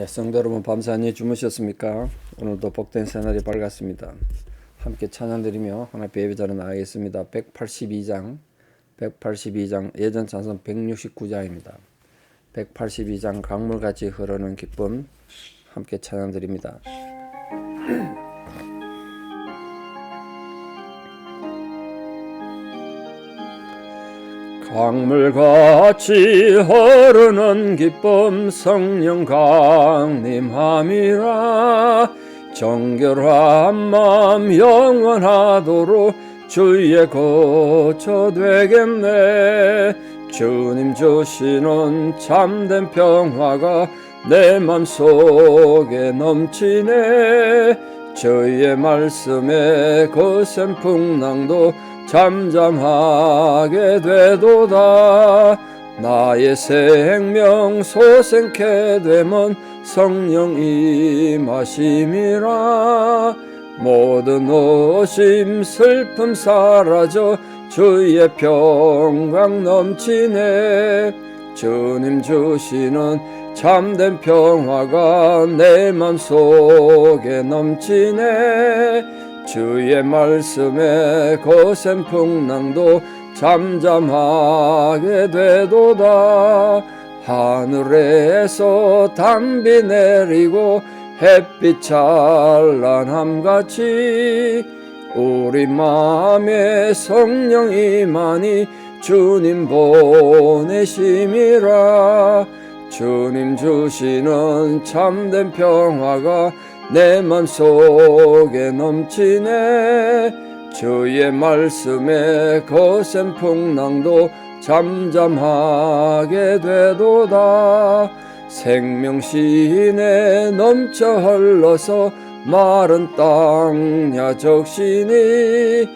성도 여러분, 밤새 안녕히 주무셨습니까? 오늘도 복된 새날이 밝았습니다. 함께 찬양드리며 하나님의 예배자로 나가겠습니다. 182장 예전 찬송 169장입니다. 182장 강물같이 흐르는 기쁨, 함께 찬양드립니다. 강물같이 흐르는 기쁨, 성령 강림함이라. 정결한 마음 영원하도록 주의 거처 되겠네. 주님 주시는 참된 평화가 내 맘속에 넘치네. 주의 말씀에 거센 풍랑도 잠잠하게 되도다. 나의 생명 소생케 되면 성령 임하심이라. 모든 의심 슬픔 사라져 주의 평강 넘치네. 주님 주시는 참된 평화가 내 맘속에 넘치네. 주의 말씀에 거센 풍랑도 잠잠하게 되도다. 하늘에서 단비 내리고 햇빛 찬란함같이 우리 마음에 성령 임하니 주님 보내심이라. 주님 주시는 참된 평화가 내 맘속에 넘치네. 주의 말씀에 거센 풍랑도 잠잠하게 되도다. 생명신에 넘쳐 흘러서 마른 땅야 적시니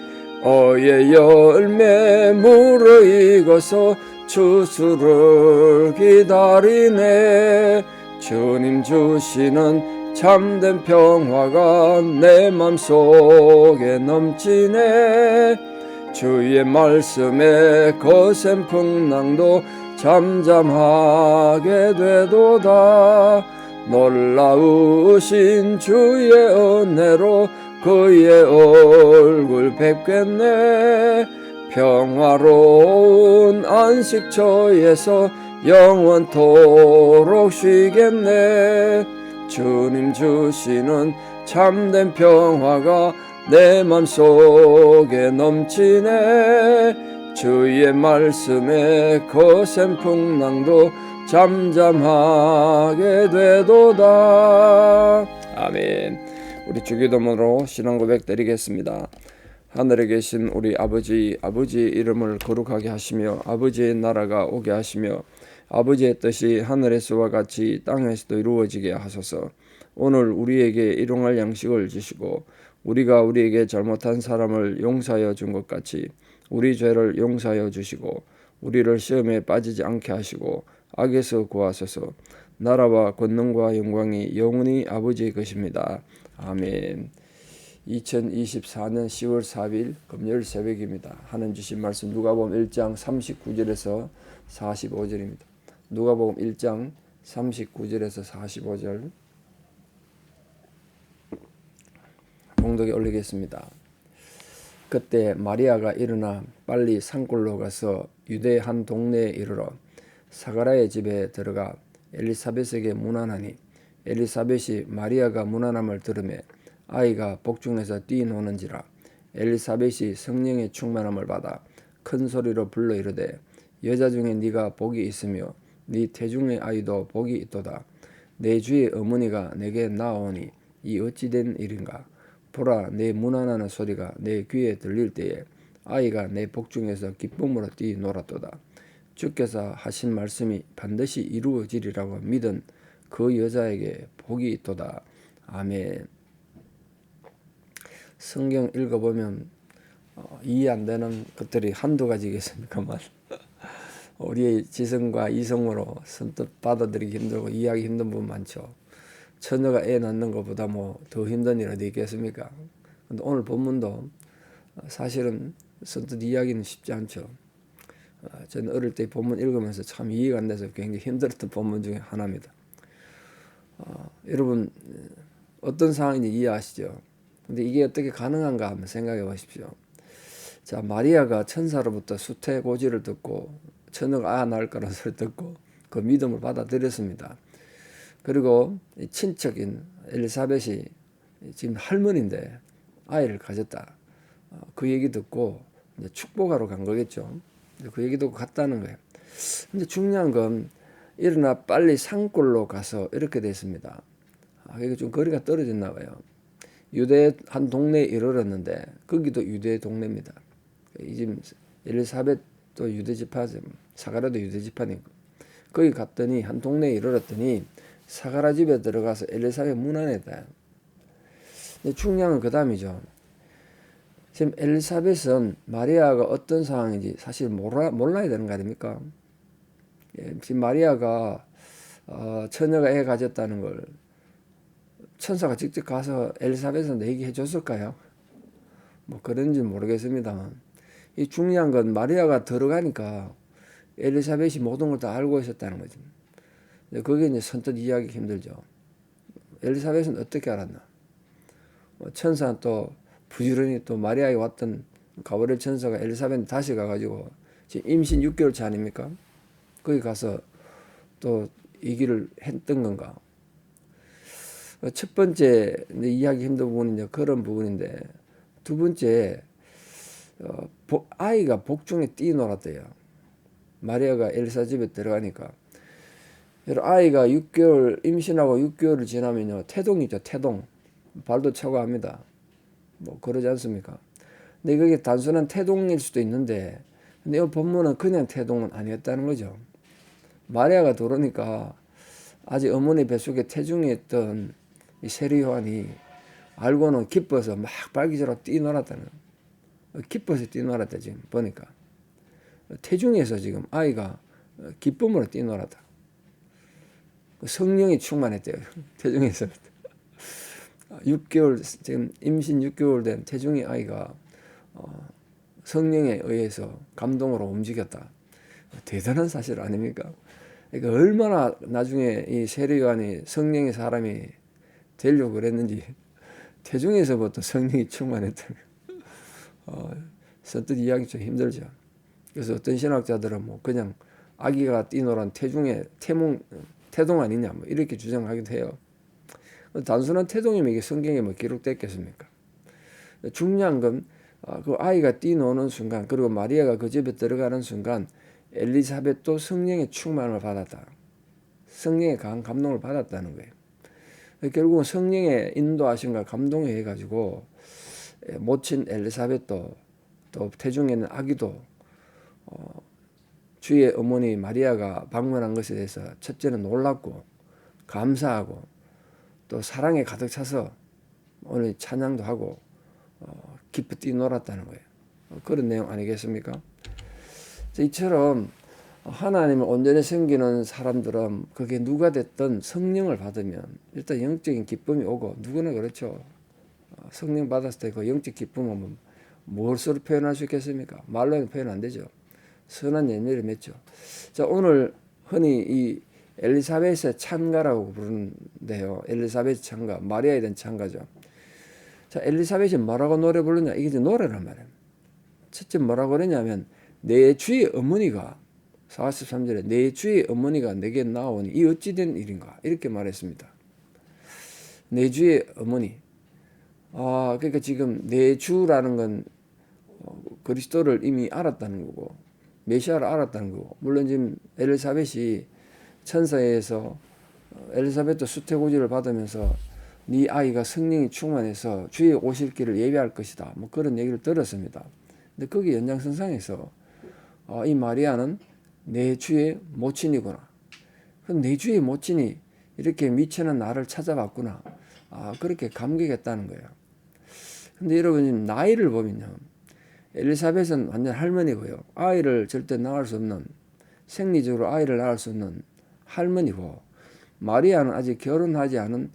어의 열매 무르익어서 추수를 기다리네. 주님 주시는 참된 평화가 내 맘속에 넘치네. 주의 말씀에 거센 풍랑도 잠잠하게 되도다. 놀라우신 주의 은혜로 그의 얼굴 뵙겠네. 평화로운 안식처에서 영원토록 쉬겠네. 주님 주시는 참된 평화가 내 맘속에 넘치네. 주의 말씀에 거센 풍랑도 잠잠하게 되도다. 아멘. 우리 주기도문으로 신앙 고백 드리겠습니다. 하늘에 계신 우리 아버지의 이름을 거룩하게 하시며 아버지의 나라가 오게 하시며 아버지의 뜻이 하늘에서와 같이 땅에서도 이루어지게 하소서. 오늘 우리에게 일용할 양식을 주시고 우리가 우리에게 잘못한 사람을 용서하여 준 것 같이 우리 죄를 용서하여 주시고 우리를 시험에 빠지지 않게 하시고 악에서 구하소서. 나라와 권능과 영광이 영원히 아버지의 것입니다. 아멘. 2024년 10월 4일 금요일 새벽입니다. 하나님 주신 말씀 누가복음 1장 39절에서 45절입니다. 누가복음 1장 39절에서 45절 봉독에 올리겠습니다. 그때 마리아가 일어나 빨리 산골로 가서 유대 한 동네에 이르러 사가랴의 집에 들어가 엘리사벳에게 문안하니 엘리사벳이 마리아가 문안함을 들으매 아이가 복중에서 뛰노는지라. 엘리사벳이 성령의 충만함을 받아 큰 소리로 불러 이르되 여자 중에 네가 복이 있으며 네 태중의 아이도 복이 있도다. 내 주의 어머니가 내게 나오니 이 어찌 된 일인가. 보라, 내 문안하는 소리가 내 귀에 들릴 때에 아이가 내 복중에서 기쁨으로 뛰놀았도다. 주께서 하신 말씀이 반드시 이루어지리라고 믿은 그 여자에게 복이 있도다. 아멘. 성경 읽어보면 이해 안 되는 것들이 한두 가지겠습니까만 우리의 지성과 이성으로 선뜻 받아들이기 힘들고 이해하기 힘든 부분 많죠. 처녀가 애 낳는 것보다 더 힘든 일 어디 있겠습니까? 근데 오늘 본문도 사실은 선뜻 이해하기는 쉽지 않죠. 저는 어릴 때 본문 읽으면서 참 이해가 안 돼서 굉장히 힘들었던 본문 중에 하나입니다. 여러분 어떤 상황인지 이해하시죠? 근데 이게 어떻게 가능한가 한번 생각해 보십시오. 자, 마리아가 천사로부터 수태고지를 듣고 처녀가 낳을 거라는 소리를 듣고 그 믿음을 받아들였습니다. 그리고 친척인 엘리사벳이 지금 할머니인데 아이를 가졌다. 그 얘기 듣고 이제 축복하러 간 거겠죠. 그 얘기 듣고 갔다는 거예요. 근데 중요한 건 일어나 빨리 산골로 가서 이렇게 됐습니다. 이게 좀 거리가 떨어졌나 봐요. 유대 한 동네에 이르렀는데 거기도 유대 동네입니다. 이 집 엘리사벳도 유대 지파죠. 사가랴도 유대 지파니까. 거기 갔더니 한 동네에 이르렀더니 사가랴 집에 들어가서 엘리사벳 문 안에 있다. 근데 중요한 건 그 다음이죠. 지금 엘리사벳은 마리아가 어떤 상황인지 사실 몰라야 되는 거 아닙니까? 지금 마리아가 처녀가 애 가졌다는 걸 천사가 직접 가서 엘리사벳한테 얘기해 줬을까요? 뭐 그런지 모르겠습니다만 이 중요한 건 마리아가 들어가니까 엘리사벳이 모든 걸 다 알고 있었다는 거죠. 그게 이제 선뜻 이해하기 힘들죠. 엘리사벳은 어떻게 알았나? 천사는 또 부지런히 또 마리아에 왔던 가브리엘 천사가 엘리사벳 다시 가가지고 지금 임신 6개월 차 아닙니까? 거기 가서 또 얘기를 했던 건가? 첫 번째 이해하기 힘든 부분은 이제 그런 부분인데 두 번째 아이가 복중에 뛰놀았대요. 마리아가 엘리사 집에 들어가니까 아이가 6개월 임신하고 6개월을 지나면요 태동이죠. 태동 발도 차고 합니다. 뭐 그러지 않습니까? 근데 그게 단순한 태동일 수도 있는데 근데 이 본문은 그냥 태동은 아니었다는 거죠. 마리아가 들어오니까 아직 어머니 뱃속에 태중에 있던 이 세례 요한이 알고는 기뻐서 막 발기처럼 뛰놀았다는 거예요. 기뻐서 뛰놀았다 지금 보니까 태중에서 지금 아이가 기쁨으로 뛰놀았다. 성령이 충만했대요. 태중에서 6개월 지금 임신 6개월 된 태중의 아이가 성령에 의해서 감동으로 움직였다. 대단한 사실 아닙니까? 그러니까 얼마나 나중에 이 세례 요한이 성령의 사람이 되려고 그랬는지 태중에서부터 성령이 충만했다는 선뜻 이해하기 좀 힘들죠. 그래서 어떤 신학자들은 뭐 그냥 아기가 뛰노란 태중에 태동 아니냐 뭐 이렇게 주장하기도 해요. 단순한 태동이면 이게 성경에 뭐 기록됐겠습니까? 중요한 건 그 아이가 뛰노는 순간 그리고 마리아가 그 집에 들어가는 순간 엘리사벳도 성령의 충만을 받았다. 성령의 강한 감동을 받았다는 거예요. 결국은 성령의 인도하심과 감동에 해가지고 모친 엘리사벳도 또 태중에 있는 아기도 주의 어머니 마리아가 방문한 것에 대해서 첫째는 놀랍고 감사하고 또 사랑에 가득 차서 오늘 찬양도 하고 기쁘 뛰놀았다는 거예요. 그런 내용 아니겠습니까? 이처럼 하나님을 온전히 섬기는 사람들은 그게 누가 됐든 성령을 받으면 일단 영적인 기쁨이 오고 누구나 그렇죠. 성령 받았을 때 그 영적 기쁨은 무엇으로 표현할 수 있겠습니까? 말로는 표현 안 되죠. 선한 열매를 맺죠. 자, 오늘 흔히 이 엘리사벳의 찬가라고 부르는데요. 엘리사벳 찬가, 마리아에 대한 찬가죠. 자, 엘리사벳이 뭐라고 노래 부르냐? 이게 이제 노래란 말이에요. 첫째 뭐라고 그러냐면 내 주의 어머니가 43절에 내 주의 어머니가 내게 나오니 이 어찌된 일인가? 이렇게 말했습니다. 내 주의 어머니. 그러니까 지금 내 주라는 건 그리스도를 이미 알았다는 거고 메시아를 알았다는 거고 물론 지금 엘리사벳이 천사에서 엘리사벳도 수태고지를 받으면서 네 아이가 성령이 충만해서 주의 오실 길을 예비할 것이다. 뭐 그런 얘기를 들었습니다. 근데 거기 연장선상에서 이 마리아는 내 주의 모친이구나. 내 주의 모친이 이렇게 미천한 나를 찾아왔구나. 그렇게 감격했다는 거예요. 근데 여러분 지금 나이를 보면요. 엘리사벳은 완전 할머니고요. 아이를 절대 낳을 수 없는 생리적으로 아이를 낳을 수 없는 할머니고 마리아는 아직 결혼하지 않은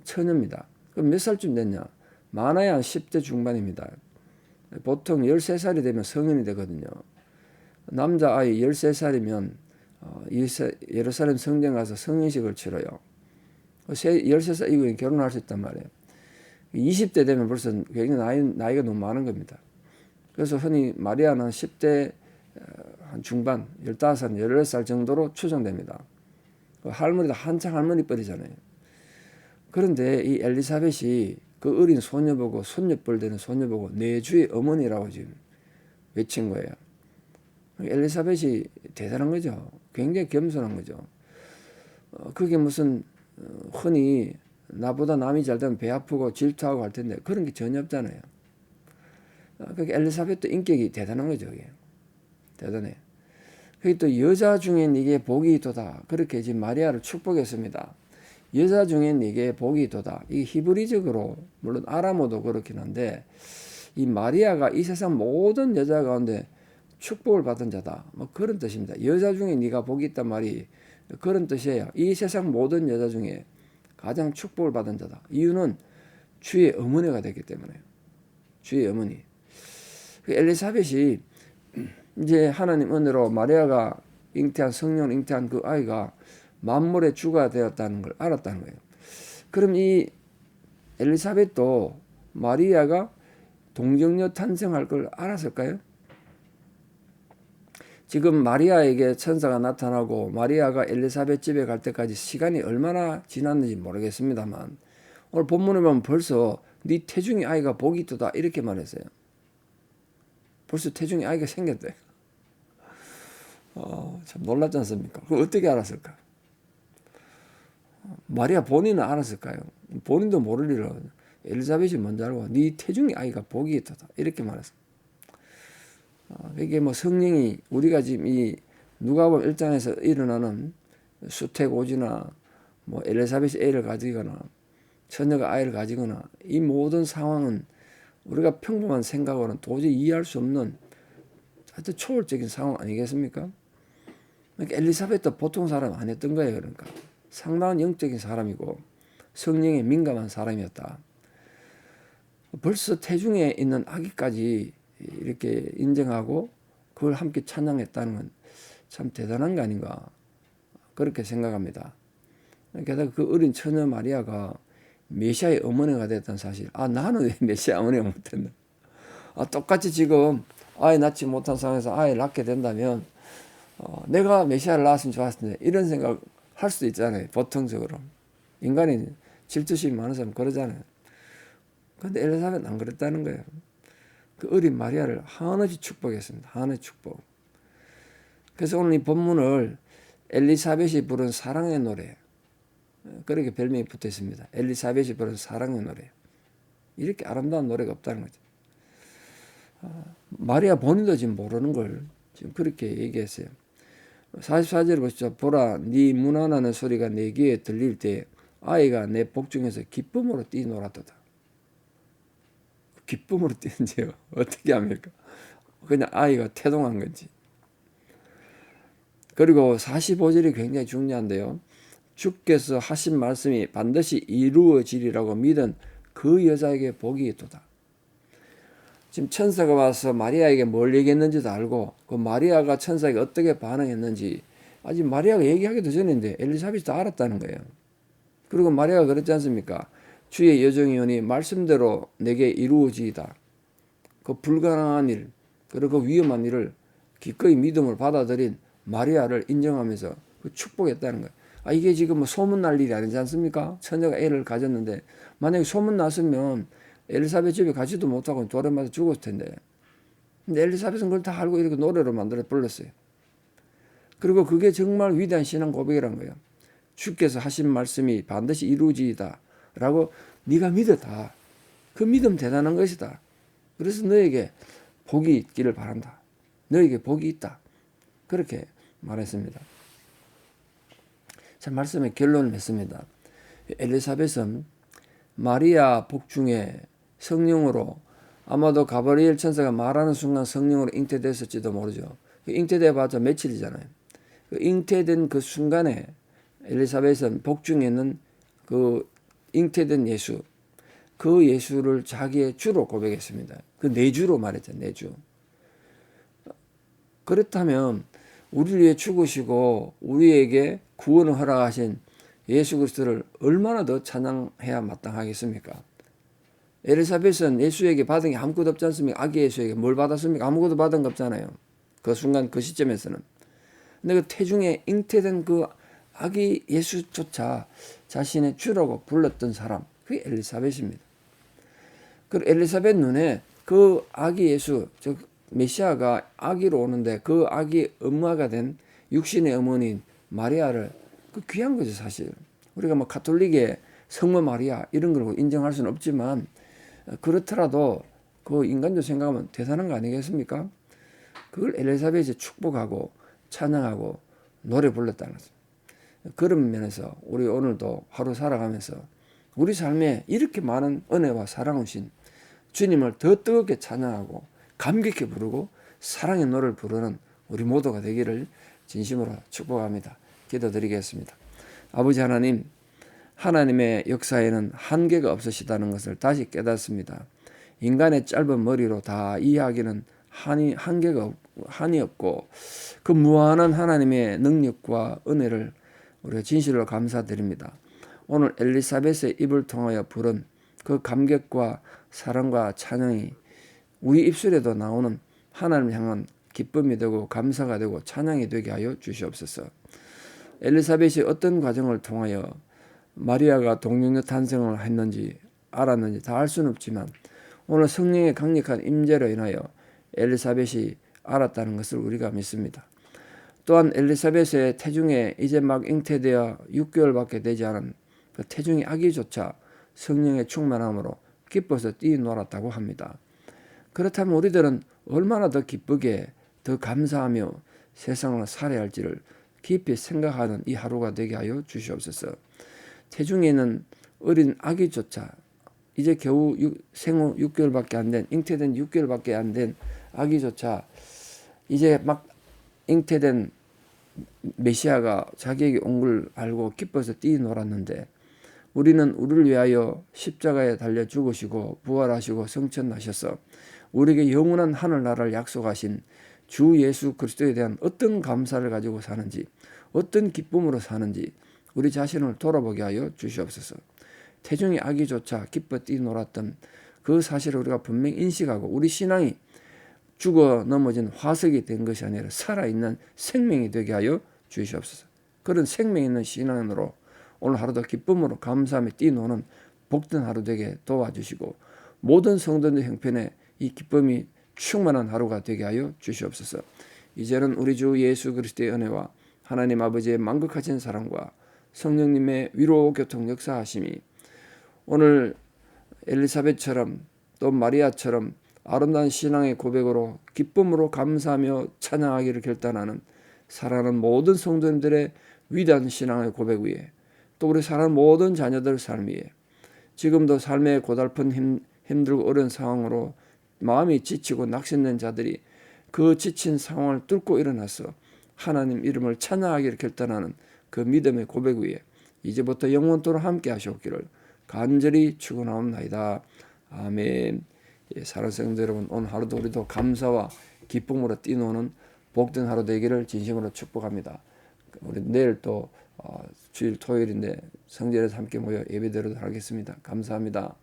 처녀입니다. 그럼 몇 살쯤 됐냐? 많아야 10대 중반입니다. 보통 13살이 되면 성인이 되거든요. 남자아이 13살이면 예루살렘 성전 가서 성인식을 치러요. 13살 이후에 결혼할 수 있단 말이에요. 20대 되면 벌써 굉장히 나이가 너무 많은 겁니다. 그래서 흔히 마리아는 10대 한 중반, 15살, 16살 정도로 추정됩니다. 할머니도 한창 할머니 뻘이잖아요. 그런데 이 엘리사벳이 그 어린 소녀보고 손녀뻘 되는 소녀보고 내 주의 어머니라고 지금 외친 거예요. 엘리사벳이 대단한 거죠. 굉장히 겸손한 거죠. 그게 무슨 흔히 나보다 남이 잘 되면 배 아프고 질투하고 할 텐데 그런 게 전혀 없잖아요. 그러니까 엘리사벳도 인격이 대단한 거죠. 그게. 대단해. 그게 또 여자 중에 네게 복이 있도다. 그렇게 지금 마리아를 축복했습니다. 여자 중에 네게 복이 있도다. 이게 히브리적으로 물론 아람어도 그렇긴 한데 이 마리아가 이 세상 모든 여자 가운데 축복을 받은 자다. 뭐 그런 뜻입니다. 여자 중에 네가 복이 있단 말이 그런 뜻이에요. 이 세상 모든 여자 중에 가장 축복을 받은 자다. 이유는 주의 어머니가 됐기 때문에요. 주의 어머니. 엘리사벳이 이제 하나님 은혜로 마리아가 잉태한 성령 잉태한 그 아이가 만물의 주가 되었다는 걸 알았다는 거예요. 그럼 이 엘리사벳도 마리아가 동정녀 탄생할 걸 알았을까요? 지금 마리아에게 천사가 나타나고 마리아가 엘리사벳 집에 갈 때까지 시간이 얼마나 지났는지 모르겠습니다만 오늘 본문에 보면 벌써 네 태중의 아이가 복이 있도다 이렇게 말했어요. 벌써 태중의 아이가 생겼대. 참 놀랍지 않습니까? 그걸 어떻게 알았을까? 마리아 본인은 알았을까요? 본인도 모를 일을 엘리사벳이 먼저 알고 네 태중의 아이가 복이 있도다 이렇게 말했어요. 이게 뭐 성령이 우리가 지금 이 누가복음 1장에서 일어나는 수택 오지나 뭐 엘리사벳이 애를 가지거나 처녀가 아이를 가지거나 이 모든 상황은 우리가 평범한 생각으로는 도저히 이해할 수 없는 하여튼 초월적인 상황 아니겠습니까? 그러니까 엘리사벳도 보통 사람 아니었던 거예요. 그러니까 상당한 영적인 사람이고 성령에 민감한 사람이었다. 벌써 태중에 있는 아기까지 이렇게 인정하고 그걸 함께 찬양했다는 건 참 대단한 거 아닌가 그렇게 생각합니다. 게다가 그 어린 처녀 마리아가 메시아의 어머니가 됐다는 사실. 나는 왜 메시아 어머니가 못했나? 똑같이 지금 아이 낳지 못한 상황에서 아이 낳게 된다면 내가 메시아를 낳았으면 좋았을 텐데 이런 생각 할 수도 있잖아요. 보통적으로 인간이 질투심이 많은 사람 그러잖아요. 그런데 엘리사벳은 안 그랬다는 거예요. 그 어린 마리아를 한없이 축복했습니다. 한없이 축복. 그래서 오늘 이 본문을 엘리사벳이 부른 사랑의 노래 그렇게 별명이 붙어 있습니다. 엘리사벳이 부른 사랑의 노래. 이렇게 아름다운 노래가 없다는 거죠. 마리아 본인도 지금 모르는 걸 지금 그렇게 얘기했어요. 44절 보시죠. 보라 네 문안하는 소리가 내 귀에 들릴 때 아이가 내 복중에서 기쁨으로 뛰놀았도다. 기쁨으로 뛰는지요. 어떻게 합니까? 그냥 아이가 태동한 건지. 그리고 45절이 굉장히 중요한데요. 주께서 하신 말씀이 반드시 이루어지리라고 믿은 그 여자에게 복이 있도다. 지금 천사가 와서 마리아에게 뭘 얘기했는지도 알고 그 마리아가 천사에게 어떻게 반응했는지 아직 마리아가 얘기하기도 전인데 엘리사벳이 다 알았다는 거예요. 그리고 마리아가 그랬지 않습니까? 주의 여정이오니 말씀대로 내게 이루어지이다. 그 불가능한 일 그리고 그 위험한 일을 기꺼이 믿음을 받아들인 마리아를 인정하면서 그 축복했다는 거예요. 이게 지금 뭐 소문날 일이 아니지 않습니까? 처녀가 애를 가졌는데 만약에 소문났으면 엘리사벳 집에 가지도 못하고 돌에 맞아 죽었을 텐데. 근데 엘리사벳은 그걸 다 알고 이렇게 노래로 만들어 불렀어요. 그리고 그게 정말 위대한 신앙 고백이란 거예요. 주께서 하신 말씀이 반드시 이루어지이다 라고 네가 믿었다. 그 믿음 대단한 것이다. 그래서 너에게 복이 있기를 바란다. 너에게 복이 있다. 그렇게 말했습니다. 자, 말씀의 결론을 맺습니다. 엘리사벳은 마리아 복중에 성령으로 아마도 가브리엘 천사가 말하는 순간 성령으로 잉태됐을지도 모르죠. 잉태돼봤자 며칠이잖아요. 잉태된 그 순간에 엘리사벳은 복중에 있는 그 잉태된 예수, 그 예수를 자기의 주로 고백했습니다. 그 내주로 말했죠. 내주. 그렇다면 우리를 위해 죽으시고 우리에게 구원을 허락하신 예수 그리스도를 얼마나 더 찬양해야 마땅하겠습니까? 엘리사벳은 예수에게 받은 게 아무것도 없지 않습니까? 아기 예수에게 뭘 받았습니까? 아무것도 받은 거 없잖아요. 그 순간 그 시점에서는. 근데 그 태중에 잉태된 그 아기 예수조차 자신의 주라고 불렀던 사람, 그게 엘리사벳입니다. 그 엘리사벳 눈에 그 아기 예수, 즉 메시아가 아기로 오는데 그 아기 엄마가 된 육신의 어머니인 마리아를 그 귀한 거죠, 사실. 우리가 뭐 가톨릭의 성모 마리아 이런 걸 인정할 수는 없지만 그렇더라도 그 인간적으로 생각하면 대단한 거 아니겠습니까? 그걸 엘리사벳이 축복하고 찬양하고 노래 불렀다는 거죠. 그런 면에서 우리 오늘도 하루 살아가면서 우리 삶에 이렇게 많은 은혜와 사랑을 주신 주님을 더 뜨겁게 찬양하고 감격해 부르고 사랑의 노래를 부르는 우리 모두가 되기를 진심으로 축복합니다. 기도드리겠습니다. 아버지 하나님, 하나님의 역사에는 한계가 없으시다는 것을 다시 깨닫습니다. 인간의 짧은 머리로 다 이해하기는 한이 없고 그 무한한 하나님의 능력과 은혜를 우리가 진실로 감사드립니다. 오늘 엘리사벳의 입을 통하여 부른 그 감격과 사랑과 찬양이 우리 입술에도 나오는 하나님을 향한 기쁨이 되고 감사가 되고 찬양이 되게 하여 주시옵소서. 엘리사벳이 어떤 과정을 통하여 마리아가 동정녀 탄생을 했는지 알았는지 다 알 수는 없지만 오늘 성령의 강력한 임재로 인하여 엘리사벳이 알았다는 것을 우리가 믿습니다. 또한 엘리사벳의 태중에 이제 막 잉태되어 6개월밖에 되지 않은 그 태중의 아기조차 성령의 충만함으로 기뻐서 뛰놀았다고 합니다. 그렇다면 우리들은 얼마나 더 기쁘게 더 감사하며 세상을 살아야 할지를 깊이 생각하는 이 하루가 되게 하여 주시옵소서. 태중에 있는 어린 아기조차 이제 겨우 생후 6개월밖에 안 된, 잉태된 6개월밖에 안 된 아기조차 이제 막 잉태된 메시아가 자기에게 온 걸 알고 기뻐서 뛰놀았는데 우리는 우리를 위하여 십자가에 달려 죽으시고 부활하시고 성천하셔서 우리에게 영원한 하늘나라를 약속하신 주 예수 그리스도에 대한 어떤 감사를 가지고 사는지 어떤 기쁨으로 사는지 우리 자신을 돌아보게 하여 주시옵소서. 태중의 아기조차 기뻐 뛰놀았던 그 사실을 우리가 분명히 인식하고 우리 신앙이 죽어 넘어진 화석이 된 것이 아니라 살아있는 생명이 되게 하여 주시옵소서. 그런 생명 있는 신앙으로 오늘 하루도 기쁨으로 감사하며 뛰노는 복된 하루 되게 도와주시고 모든 성도들 형편에 이 기쁨이 충만한 하루가 되게 하여 주시옵소서. 이제는 우리 주 예수 그리스도의 은혜와 하나님 아버지의 만극하신 사랑과 성령님의 위로 교통 역사하심이 오늘 엘리사벳처럼 또 마리아처럼 아름다운 신앙의 고백으로 기쁨으로 감사하며 찬양하기를 결단하는 사랑하는 모든 성도님들의 위대한 신앙의 고백 위에 또 우리 사랑하는 모든 자녀들 삶 위에 지금도 삶의 고달픈 힘들고 어려운 상황으로 마음이 지치고 낙심된 자들이 그 지친 상황을 뚫고 일어나서 하나님 이름을 찬양하기를 결단하는 그 믿음의 고백 위에 이제부터 영원토록 함께 하시옵기를 간절히 축원하옵나이다. 아멘. 예, 사랑하는 성도 여러분, 오늘 하루도 우리도 감사와 기쁨으로 뛰노는 복된 하루 되기를 진심으로 축복합니다. 우리 내일 또 주일 토요일인데 성전에서 함께 모여 예배드리도록 하겠습니다. 감사합니다.